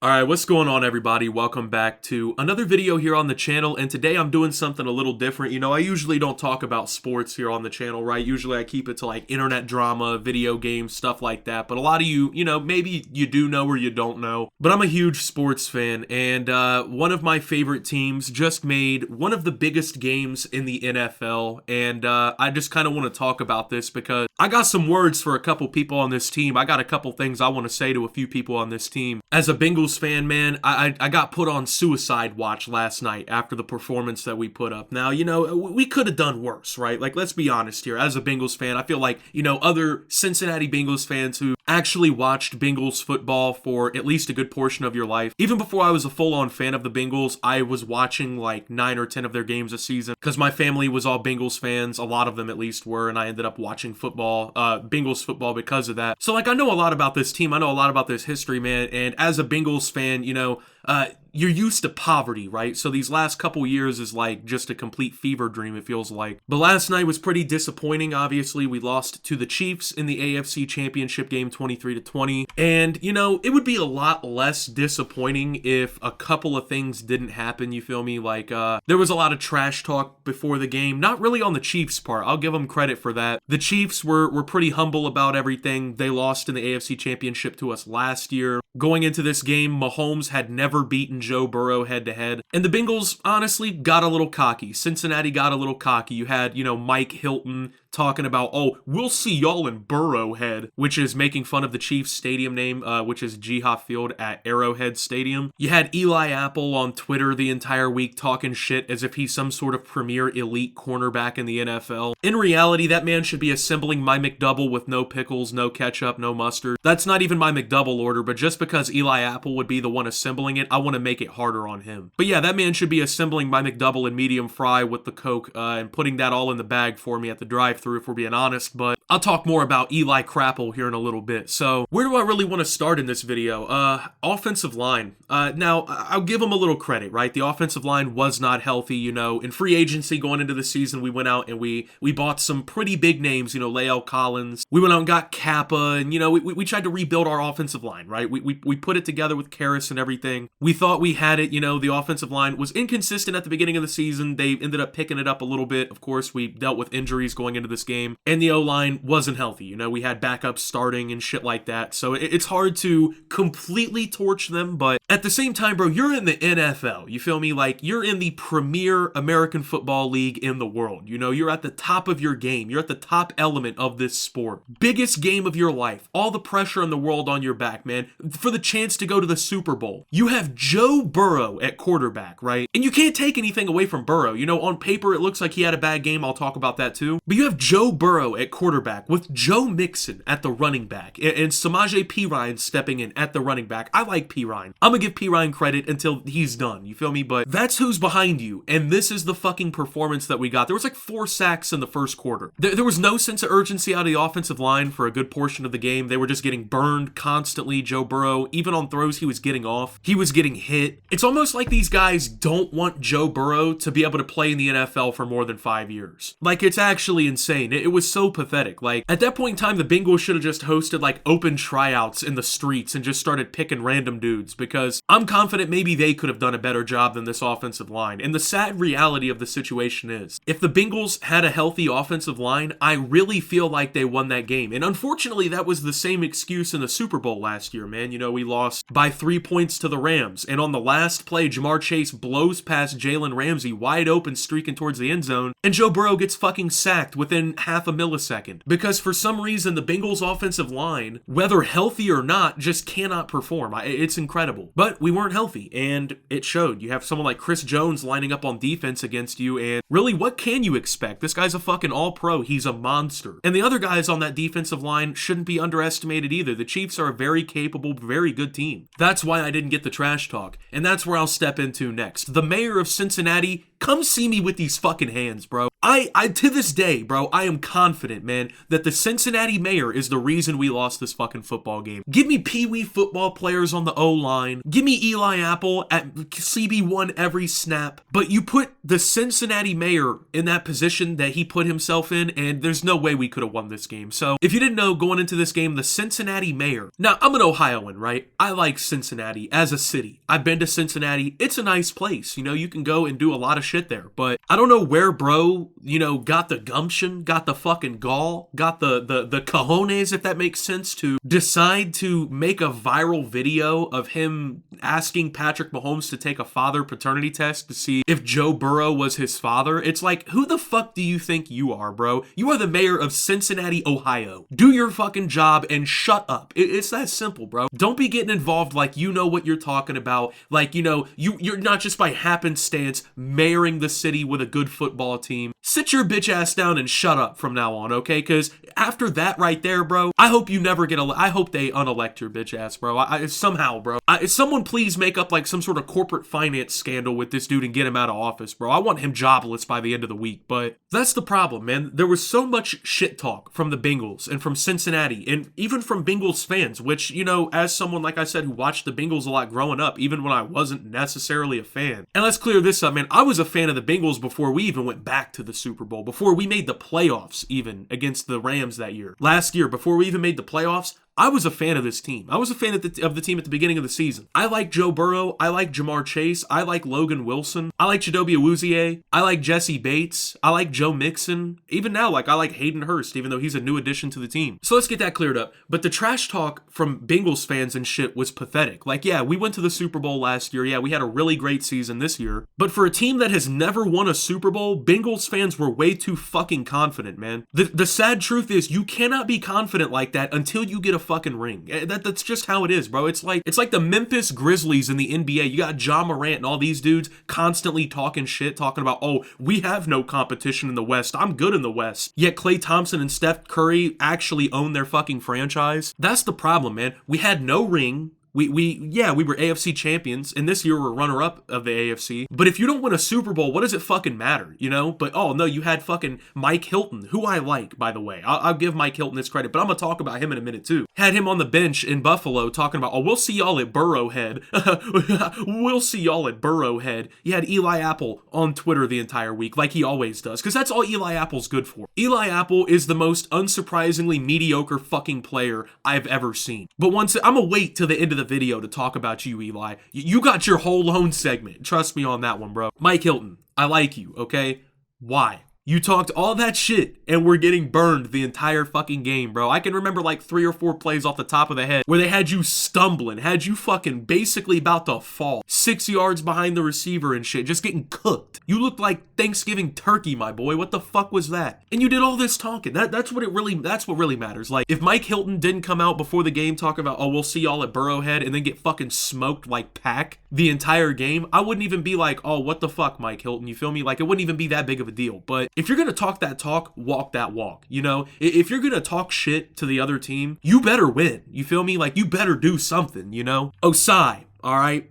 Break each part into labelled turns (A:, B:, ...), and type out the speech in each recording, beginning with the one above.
A: Alright, what's going on everybody? Welcome back to another video here on the channel, and today I'm doing something a little different. I usually don't talk about sports here on the channel, right? Usually I keep it to like internet drama, video games, stuff like that, but a lot of you, maybe you do know or you don't know, but I'm a huge sports fan, and one of my favorite teams just made one of the biggest games in the NFL, and I just kind of want to talk about this because I got some words for a couple people on this team. I got a couple things I want to say to a few people on this team. As a Bengals fan, man, I got put on suicide watch last night after the performance that we put up. Now, we could have done worse, right? Like, let's be honest here. As a Bengals fan, I feel like, other Cincinnati Bengals fans who actually watched Bengals football for at least a good portion of your life. Even before I was a full-on fan of the Bengals, I was watching like 9 or 10 of their games a season because my family was all Bengals fans. A lot of them at least were, and I ended up watching football, Bengals football because of that. So like I know a lot about this team. I know a lot about this history, man. And as a Bengals fan, you're used to poverty, right? So these last couple years is like just a complete fever dream, it feels like. But last night was pretty disappointing. Obviously, we lost to the Chiefs in the AFC Championship game 23-20. And, it would be a lot less disappointing if a couple of things didn't happen, you feel me? Like, there was a lot of trash talk before the game. Not really on the Chiefs' part. I'll give them credit for that. The Chiefs were pretty humble about everything. They lost in the AFC Championship to us last year. Going into this game, Mahomes had never beaten Joe Burrow head-to-head. And the Bengals, honestly, got a little cocky. Cincinnati got a little cocky. You had, Mike Hilton talking about, oh, we'll see y'all in Burrowhead, which is making fun of the Chiefs stadium name, which is Jihad Field at Arrowhead Stadium. You had Eli Apple on Twitter the entire week talking shit as if he's some sort of premier elite cornerback in the NFL. In reality, that man should be assembling my McDouble with no pickles, no ketchup, no mustard. That's not even my McDouble order, but just because Eli Apple would be the one assembling it, I want to make it harder on him. But yeah, that man should be assembling my McDouble and medium fry with the Coke and putting that all in the bag for me at the drive-thru, if we're being honest, but I'll talk more about Eli Crapple here in a little bit. So where do I really want to start in this video? Offensive line. Now, I'll give them a little credit, right? The offensive line was not healthy, In free agency going into the season, we went out and we bought some pretty big names, Lael Collins. We went out and got Kappa, and, we tried to rebuild our offensive line, right? We put it together with Karras and everything. We thought we had it, the offensive line was inconsistent at the beginning of the season. They ended up picking it up a little bit. Of course, we dealt with injuries going into this game, and the O-line wasn't healthy. We had backups starting and shit like that. So it's hard to completely torch them, but at the same time, bro, you're in the NFL. You feel me? Like, you're in the premier American football league in the world. You're at the top of your game. You're at the top element of this sport. Biggest game of your life. All the pressure in the world on your back, man. For the chance to go to the Super Bowl. You have Joe Burrow at quarterback, right? And you can't take anything away from Burrow. On paper, it looks like he had a bad game. I'll talk about that too. But you have Joe Burrow at quarterback with Joe Mixon at the running back and Samaje Perine stepping in at the running back. I like Perine. I'm gonna give Perine credit until he's done. You feel me? But that's who's behind you. And this is the fucking performance that we got. There was like 4 sacks in the first quarter. There was no sense of urgency out of the offensive line for a good portion of the game. They were just getting burned constantly. Joe Burrow, even on throws he was getting off, he was getting hit. It's almost like these guys don't want Joe Burrow to be able to play in the NFL for more than 5 years. Like, it's actually insane. It was so pathetic. Like, at that point in time, the Bengals should have just hosted like open tryouts in the streets and just started picking random dudes, because I'm confident maybe they could have done a better job than this offensive line. And the sad reality of the situation is, if the Bengals had a healthy offensive line, I really feel like they won that game. And unfortunately, that was the same excuse in the Super Bowl last year, man. We lost by 3 points to the Rams. And on the last play, Jamar Chase blows past Jalen Ramsey wide open, streaking towards the end zone, and Joe Burrow gets fucking sacked within half a millisecond. Because for some reason, the Bengals offensive line, whether healthy or not, just cannot perform. It's incredible. But we weren't healthy, and it showed. You have someone like Chris Jones lining up on defense against you, and really, what can you expect? This guy's a fucking all-pro. He's a monster. And the other guys on that defensive line shouldn't be underestimated either. The Chiefs are a very capable, very good team. That's why I didn't get the trash talk, and that's where I'll step into next. The mayor of Cincinnati come see me with these fucking hands, bro. I to this day, bro, I am confident, man, that the Cincinnati mayor is the reason we lost this fucking football game. Give me Pee-wee football players on the O-line. Give me Eli Apple at CB1 every snap. But you put the Cincinnati mayor in that position that he put himself in, and there's no way we could have won this game. So if you didn't know going into this game, the Cincinnati mayor. Now, I'm an Ohioan, right? I like Cincinnati as a city. I've been to Cincinnati. It's a nice place. You know, you can go and do a lot of shit there. But I don't know where bro, you know, got the gumption, got the fucking gall, got the cojones, if that makes sense, to decide to make a viral video of him asking Patrick Mahomes to take a father paternity test to see if Joe Burrow was his father. It's like, who the fuck do you think you are, bro? You are the mayor of Cincinnati, Ohio. Do your fucking job and shut up. It's that simple, bro. Don't be getting involved like you know what you're talking about. Like, you know, you're not just by happenstance mayoring the city with a good football team. Sit your bitch ass down and shut up from now on, okay? Because after that right there, bro, I hope you never get I hope they unelect your bitch ass, bro. Somehow, bro. Someone please make up like some sort of corporate finance scandal with this dude and get him out of office, bro. I want him jobless by the end of the week. But that's the problem, man. There was so much shit talk from the Bengals and from Cincinnati and even from Bengals fans, which, you know, as someone, like I said, who watched the Bengals a lot growing up, even when I wasn't necessarily a fan. And let's clear this up, man. I was a fan of the Bengals before we even went back to the Super Bowl, before we made the playoffs even against the Rams that year. Last year, before we even made the playoffs, I was a fan of this team. I was a fan of the team at the beginning of the season. I like Joe Burrow. I like Jamar Chase. I like Logan Wilson. I like Chidobe Awuzie. I like Jesse Bates. I like Joe Mixon. Even now, like, I like Hayden Hurst, even though he's a new addition to the team. So let's get that cleared up. But the trash talk from Bengals fans and shit was pathetic. Like, yeah, we went to the Super Bowl last year. Yeah, we had a really great season this year. But for a team that has never won a Super Bowl, Bengals fans were way too fucking confident, man. The sad truth is you cannot be confident like that until you get a fucking ring. That's just how it is, bro. It's like the Memphis Grizzlies in the NBA. You got Ja Morant and all these dudes constantly talking shit, talking about, oh, we have no competition in the West. I'm good in the West. Yet Klay Thompson and Steph Curry actually own their fucking franchise. That's the problem, man. We had no ring. We were AFC champions, and this year we're runner-up of the AFC. But if you don't win a Super Bowl, what does it fucking matter, you know? But, oh, no, you had fucking Mike Hilton, who I like, by the way. I'll give Mike Hilton this credit, but I'm going to talk about him in a minute, too. Had him on the bench in Buffalo talking about, oh, we'll see y'all at Burrowhead. We'll see y'all at Burrowhead. You had Eli Apple on Twitter the entire week, like he always does, because that's all Eli Apple's good for. Eli Apple is the most unsurprisingly mediocre fucking player I've ever seen. But I'm going to wait till the end of the video to talk about you, Eli. You got your whole own segment. Trust me on that one, bro. Mike Hilton, I like you, okay? Why? You talked all that shit, and we're getting burned the entire fucking game, bro. I can remember like 3 or 4 plays off the top of the head where they had you stumbling, had you fucking basically about to fall 6 yards behind the receiver and shit, just getting cooked. You looked like Thanksgiving turkey, my boy. What the fuck was that? And you did all this talking. That's what really matters. Like, if Mike Hilton didn't come out before the game talking about, oh, we'll see y'all at Burrowhead, and then get fucking smoked like Pack the entire game, I wouldn't even be like, oh, what the fuck, Mike Hilton? You feel me? Like, it wouldn't even be that big of a deal. But if you're gonna talk that talk, walk that walk, you know? If you're gonna talk shit to the other team, you better win. You feel me? Like, you better do something, you know? Cide, all right?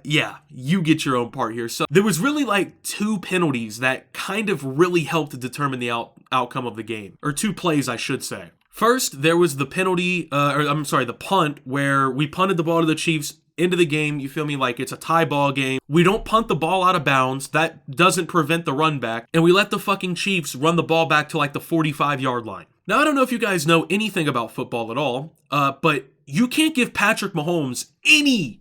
A: Yeah, you get your own part here. So there was really like 2 penalties that kind of really helped to determine the outcome of the game. Or 2 plays, I should say. First, there was the the punt where we punted the ball to the Chiefs into the game, you feel me? Like, it's a tie ball game. We don't punt the ball out of bounds. That doesn't prevent the run back. And we let the fucking Chiefs run the ball back to like the 45-yard line. Now, I don't know if you guys know anything about football at all, but you can't give Patrick Mahomes any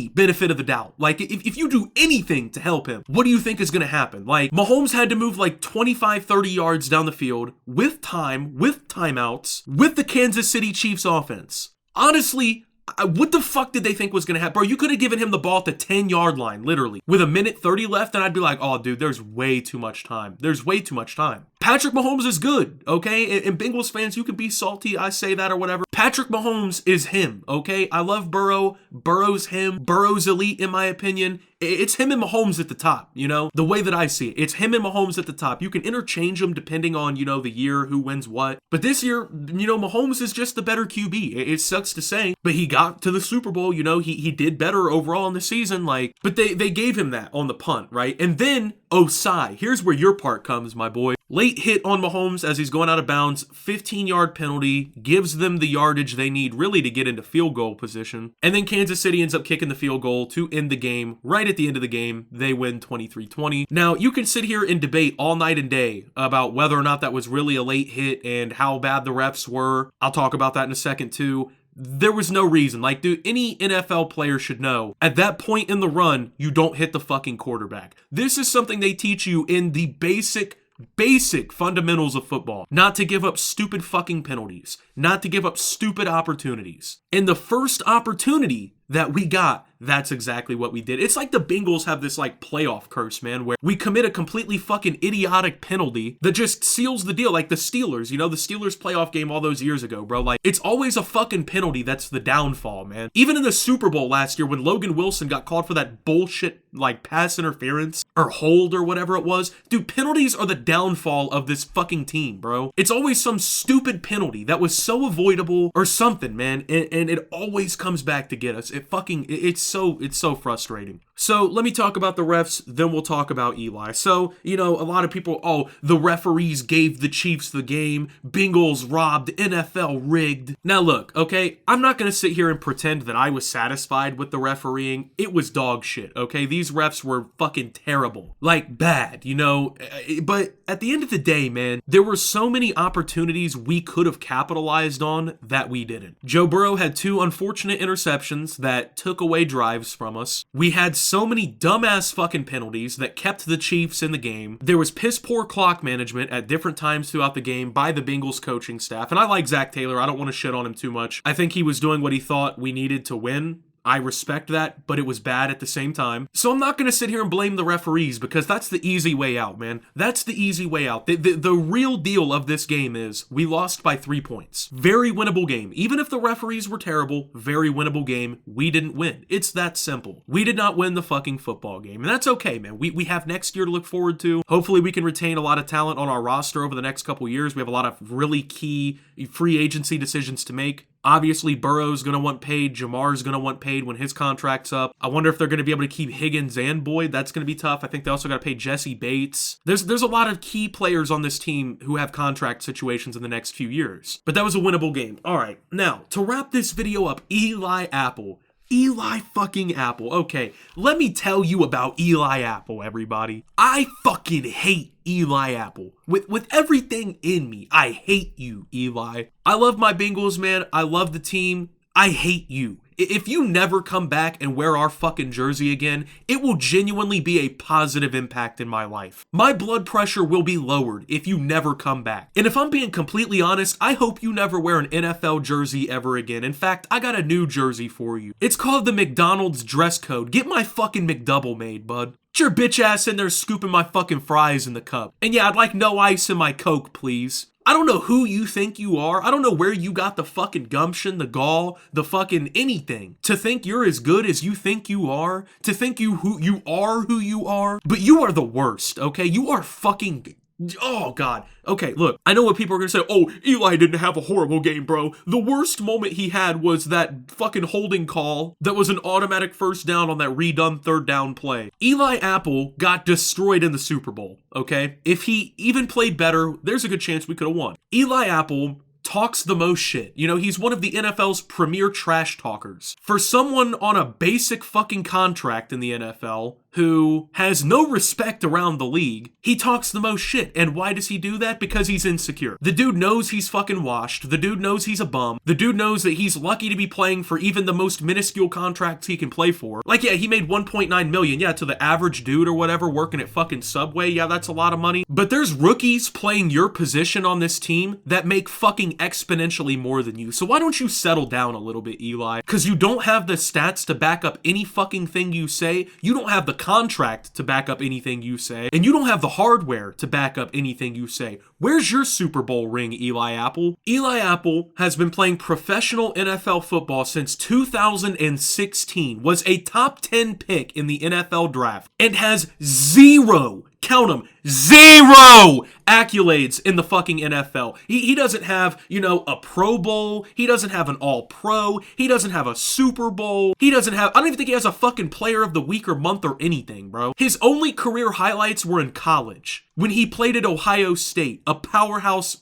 A: benefit of the doubt. Like, if you do anything to help him, what do you think is going to happen? Like, Mahomes had to move like 25, 30 yards down the field with time, with timeouts, with the Kansas City Chiefs offense. Honestly, what the fuck did they think was going to happen? Bro, you could have given him the ball at the 10-yard line, literally, with 1:30 left, and I'd be like, oh, dude, there's way too much time. There's way too much time. Patrick Mahomes is good, okay? And Bengals fans, you can be salty, I say that or whatever. Patrick Mahomes is him, okay? I love Burrow. Burrow's him. Burrow's elite, in my opinion. It's him and Mahomes at the top, you know? The way that I see it. It's him and Mahomes at the top. You can interchange them depending on, you know, the year, who wins what. But this year, you know, Mahomes is just the better QB. It sucks to say, but he got to the Super Bowl, you know, he did better overall in the season, like, but they gave him that on the punt, right? And then, cide. Here's where your part comes, my boy. Late hit on Mahomes as he's going out of bounds, 15-yard penalty, gives them the yardage they need really to get into field goal position. And then Kansas City ends up kicking the field goal to end the game. Right at the end of the game, they win 23-20. Now, you can sit here and debate all night and day about whether or not that was really a late hit and how bad the refs were. I'll talk about that in a second too. There was no reason. Like, dude, any NFL player should know, at that point in the run, you don't hit the fucking quarterback. This is something they teach you in the basic fundamentals of football. Not to give up stupid fucking penalties. Not to give up stupid opportunities. And the first opportunity that we got, that's exactly what we did. It's like the Bengals have this like playoff curse, man, where we commit a completely fucking idiotic penalty that just seals the deal. Like the Steelers, you know, the Steelers playoff game all those years ago, bro. Like, it's always a fucking penalty that's the downfall, man. Even in the Super Bowl last year when Logan Wilson got called for that bullshit like pass interference or hold or whatever it was, dude, penalties are the downfall of this fucking team, bro. It's always some stupid penalty that was so avoidable or something, man, and it always comes back to get us. It's so frustrating. So let me talk about the refs, then we'll talk about Eli. So, you know, a lot of people, the referees gave the Chiefs the game, Bengals robbed, NFL rigged. Now look, okay, I'm not going to sit here and pretend that I was satisfied with the refereeing. It was dog shit, okay? These refs were fucking terrible. Like, bad, you know? But at the end of the day, man, there were so many opportunities we could have capitalized on that we didn't. Joe Burrow had 2 unfortunate interceptions that took away drives from us. We had so many dumbass fucking penalties that kept the Chiefs in the game. There was piss poor clock management at different times throughout the game by the Bengals coaching staff. And I like Zach Taylor. I don't want to shit on him too much. I think he was doing what he thought we needed to win. I respect that, but it was bad at the same time. So I'm not going to sit here and blame the referees because that's the easy way out, man. That's the easy way out. The real deal of this game is we lost by 3 points. Very winnable game. Even if the referees were terrible, very winnable game. We didn't win. It's that simple. We did not win the fucking football game. And that's okay, man. We have next year to look forward to. Hopefully we can retain a lot of talent on our roster over the next couple years. We have a lot of really key free agency decisions to make. Obviously, Burrow's going to want paid. Jamar's going to want paid when his contract's up. I wonder if they're going to be able to keep Higgins and Boyd. That's going to be tough. I think they also got to pay Jesse Bates. There's a lot of key players on this team who have contract situations in the next few years. But that was a winnable game. All right, now, to wrap this video up, Eli Apple. Eli fucking Apple. Okay, let me tell you about Eli Apple, everybody. I fucking hate Eli Apple. With everything in me, I hate you, Eli. I love my Bengals, man. I love the team. I hate you. If you never come back and wear our fucking jersey again, it will genuinely be a positive impact in my life. My blood pressure will be lowered if you never come back. And if I'm being completely honest, I hope you never wear an NFL jersey ever again. In fact, I got a new jersey for you. It's called the McDonald's dress code. Get my fucking McDouble made, bud. Get your bitch ass in there scooping my fucking fries in the cup. And yeah, I'd like no ice in my Coke, please. I don't know who you think you are. I don't know where you got the fucking gumption, the gall, the fucking anything. To think you're as good as you think you are. To think who you are. But you are the worst, okay? You are fucking... Oh, God. Okay, look, I know what people are going to say. Oh, Eli didn't have a horrible game, bro. The worst moment he had was that fucking holding call that was an automatic first down on that redone third down play. Eli Apple got destroyed in the Super Bowl, okay? If he even played better, there's a good chance we could have won. Eli Apple talks the most shit. You know, he's one of the NFL's premier trash talkers. For someone on a basic fucking contract in the NFL who has no respect around the league, he talks the most shit. And why does he do that? Because he's insecure. The dude knows he's fucking washed. The dude knows he's a bum. The dude knows that he's lucky to be playing for even the most minuscule contracts he can play for. Like, yeah, he made $1.9 million. Yeah, to the average dude or whatever working at fucking Subway. Yeah, that's a lot of money. But there's rookies playing your position on this team that make fucking exponentially more than you. So why don't you settle down a little bit, Eli? Because you don't have the stats to back up any fucking thing you say. You don't have the contract to back up anything you say, and you don't have the hardware to back up anything you say. Where's your Super Bowl ring, Eli Apple? Eli Apple has been playing professional NFL football since 2016, was a top 10 pick in the NFL draft, and has zero, count them, zero accolades in the fucking NFL. He doesn't have, a Pro Bowl. He doesn't have an All-Pro. He doesn't have a Super Bowl. I don't even think he has a fucking Player of the Week or month or anything, bro. His only career highlights were in college, when he played at Ohio State, a powerhouse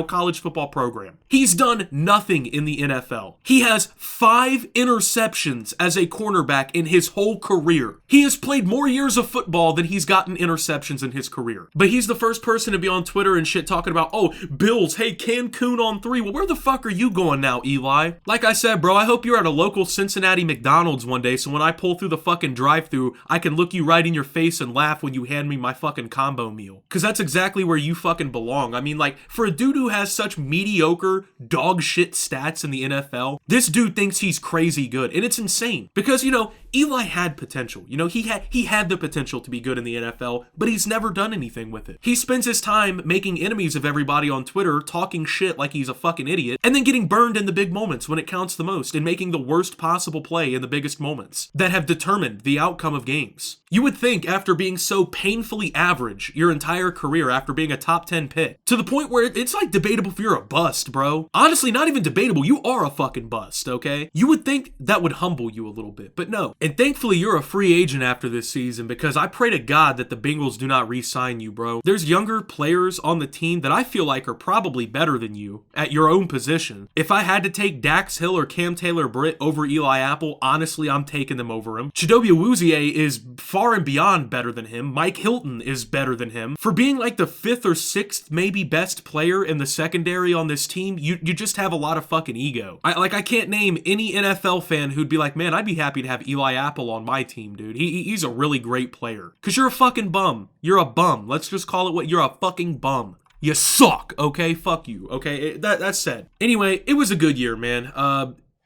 A: college football program. He's done nothing in the NFL. He has 5 interceptions as a cornerback in his whole career. He has played more years of football than he's gotten interceptions in his career. But he's the first person to be on Twitter and shit talking about, oh, Bills, hey, Cancun on 3. Well, where the fuck are you going now, Eli? Like I said, bro, I hope you're at a local Cincinnati McDonald's one day, so when I pull through the fucking drive-thru, I can look you right in your face and laugh when you hand me my fucking combo meal. Because that's exactly where you fucking belong. I mean, like, for a dude who has such mediocre dog shit stats in the NFL, this dude thinks he's crazy good, and it's insane because Eli had potential. He had the potential to be good in the NFL, but he's never done anything with it. He spends his time making enemies of everybody on Twitter, talking shit like he's a fucking idiot, and then getting burned in the big moments when it counts the most, and making the worst possible play in the biggest moments that have determined the outcome of games. You would think after being so painfully average your entire career, after being a top 10 pick, to the point where it's like debatable if you're a bust, bro. Honestly, not even debatable. You are a fucking bust, okay? You would think that would humble you a little bit, but no. And thankfully, you're a free agent after this season, because I pray to God that the Bengals do not re-sign you, bro. There's younger players on the team that I feel like are probably better than you at your own position. If I had to take Dax Hill or Cam Taylor-Britt over Eli Apple, honestly, I'm taking them over him. Chidobe Awuzie is far and beyond better than him. Mike Hilton is better than him. For being like the 5th or 6th maybe best player in the secondary on this team, you just have a lot of fucking ego. I can't name any NFL fan who'd be like, man, I'd be happy to have Eli Apple on my team, dude. He's a really great player. Cause you're a fucking bum. You're a bum. Let's just call it what you're a fucking bum. You suck, okay? Fuck you, okay? That's said. Anyway, it was a good year, man.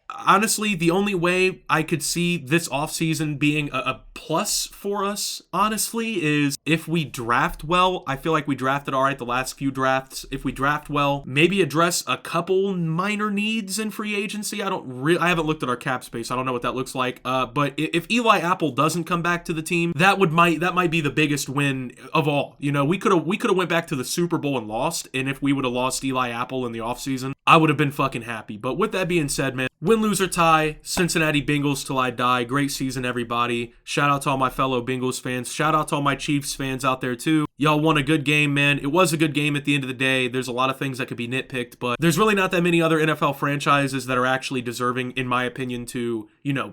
A: Honestly, the only way I could see this offseason being a plus for us, honestly, is if we draft well. I feel like we drafted all right the last few drafts. If we draft well, maybe address a couple minor needs in free agency. I haven't looked at our cap space. I don't know what that looks like. But if Eli Apple doesn't come back to the team, that might be the biggest win of all. We could have went back to the Super Bowl and lost, and if we would have lost Eli Apple in the offseason, I would have been fucking happy. But with that being said, man, win, lose, or tie, Cincinnati Bengals till I die. Great season, everybody. Shout out to all my fellow Bengals fans. Shout out to all my Chiefs fans out there, too. Y'all won a good game, man. It was a good game at the end of the day. There's a lot of things that could be nitpicked, but there's really not that many other NFL franchises that are actually deserving, in my opinion, to,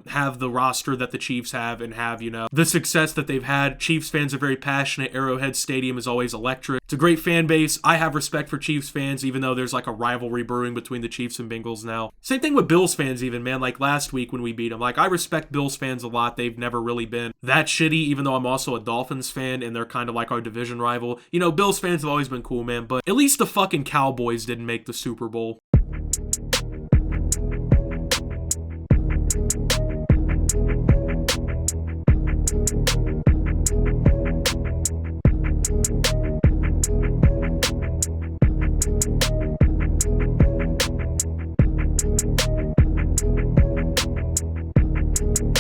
A: have the roster that the Chiefs have and have, the success that they've had. Chiefs fans are very passionate. Arrowhead Stadium is always electric. It's a great fan base. I have respect for Chiefs fans, even though there's like a rivalry brewing between the Chiefs and Bengals now. Same thing with Bills fans even, man. Like last week when we beat them. Like, I respect Bills fans a lot. They've never really been that shitty, even though I'm also a Dolphins fan and they're kind of like our division rival. Bills fans have always been cool, man, but at least the fucking Cowboys didn't make the Super Bowl.